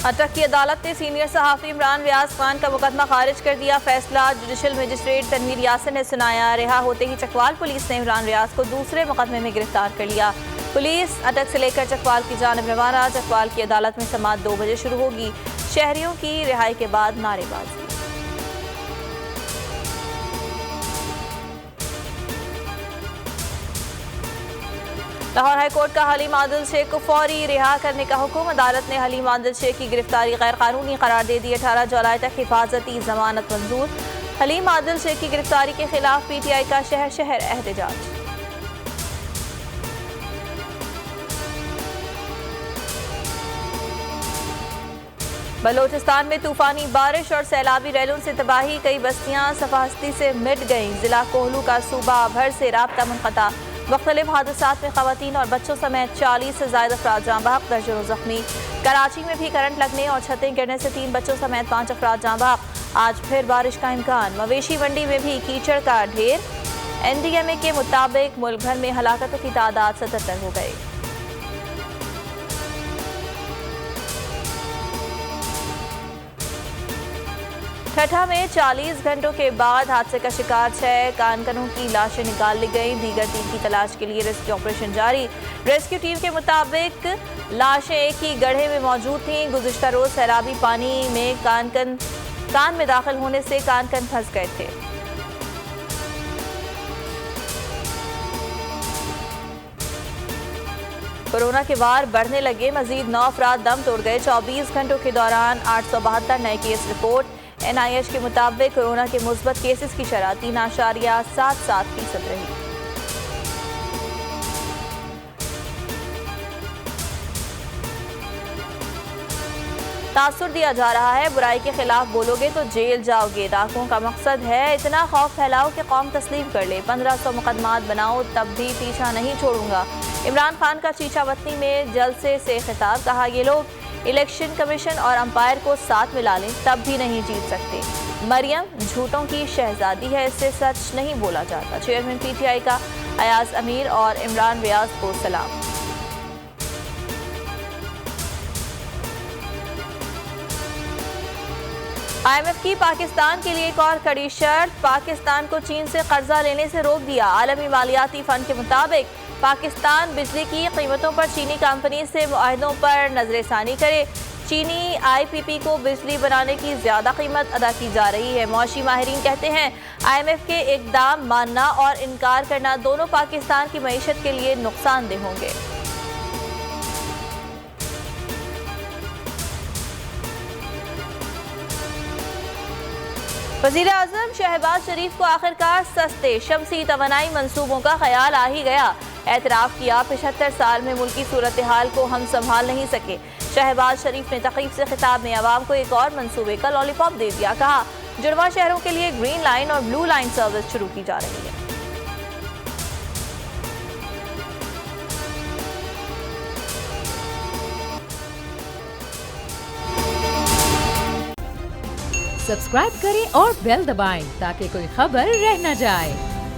अटक की अदालत ने सीनियर सहाफ़ी इमरान रियाज खान का मुकदमा खारिज कर दिया। फैसला जुडिशल मजिस्ट्रेट तनवीर यासिर ने सुनाया। रिहा होते ही चकवाल पुलिस ने इमरान रियाज को दूसरे मुकदमे में गिरफ्तार कर लिया। पुलिस अटक से लेकर चकवाल की जानिब रवाना। चकवाल की अदालत में समाअत 2 बजे शुरू होगी। शहरियों की रिहाई के बाद नारेबाजी। लाहौर हाईकोर्ट का हलीम आदिल शेख को फौरी रिहा करने का हुक्म। अदालत ने हलीम आदिल शेख की गिरफ्तारी गैर कानूनी करार दे दी। 18 जुलाई तक हिफाजती जमानत मंजूर। हलीम आदिल शेख की गिरफ्तारी के खिलाफ PTI का शहर शहर एहतजाज। बलोचिस्तान में तूफानी बारिश और सैलाबी रैलों से तबाही। कई बस्तियां सफाहस्ती से मिट गईं। जिला कोहलू का सूबा भर से राब्ता मुनक़ता। मुख्तलिफ हादसात में खवातीन और बच्चों समेत 40 से ज़ायद अफराद जाँ बहक, दर्जनों जख्मी। कराची में भी करंट लगने और छतें गिरने से 3 बच्चों समेत 5 अफराद जाँ बहक। आज फिर बारिश का इम्कान। मवेशी मंडी में भी कीचड़ का ढेर। NDMA के मुताबिक मुल्क भर में हलाकतों की तादाद 77 हो गई। ठठा में 40 घंटों के बाद हादसे का शिकार 6 कानकनों की लाशें निकाल ली गई। दीगर 3 की तलाश के लिए रेस्क्यू ऑपरेशन जारी। रेस्क्यू टीम के मुताबिक लाशें एक ही गड्ढे में मौजूद थीं। गुज़िश्ता रोज सैलाबी पानी में कान में दाखिल होने से कानकन फंस गए थे। कोरोना के वार बढ़ने लगे। मजीद 9 अफराद दम तोड़ गए। 24 घंटों के दौरान 872 नए केस रिपोर्ट। NIH के मुताबिक कोरोना के मुस्बत केसेस की शरह 3.77% रही। तासुर दिया जा रहा है, बुराई के खिलाफ बोलोगे तो जेल जाओगे। डाकुओं का मकसद है इतना खौफ फैलाओ कि कौम तस्लीम कर ले। 1500 मुकदमात बनाओ तब भी पीछा नहीं छोड़ूंगा। इमरान खान का चीचावतनी में जलसे से खिताब। कहा ये लोग इलेक्शन कमीशन और अंपायर को साथ मिला लें तब भी नहीं जीत सकते। मरियम झूठों की शहजादी है, इससे सच नहीं बोला जाता। चेयरमैन PTI का अयाज अमीर और इमरान रियाज को सलाम। IMF की पाकिस्तान के लिए एक और कड़ी शर्त। पाकिस्तान को चीन से कर्जा लेने से रोक दिया। आलमी मालियाती फंड के मुताबिक पाकिस्तान बिजली की कीमतों पर चीनी कंपनी से मुआहदों पर नजरसानी करे। चीनी IPP को बिजली बनाने की ज्यादा कीमत अदा की जा रही है। मौशी माहिरीन कहते हैं IMF के इकदाम मानना और इनकार करना दोनों पाकिस्तान की मईशत के लिए नुकसानदेह होंगे। वज़ीर आज़म शहबाज शरीफ को आखिरकार सस्ते शमसी तवानाई मंसूबों का ख्याल आ ही गया। एतराफ़ किया 75 साल में मुल्की सूरत हाल को हम संभाल नहीं सके। शहबाज शरीफ ने तक़रीब से खिताब में अवाम को एक और मंसूबे का लॉलीपॉप दे दिया। कहा जुड़वा शहरों के लिए ग्रीन लाइन और ब्लू लाइन सर्विस शुरू की जा रही है। सब्सक्राइब करें और बेल दबाएं ताकि कोई खबर रह न जाए।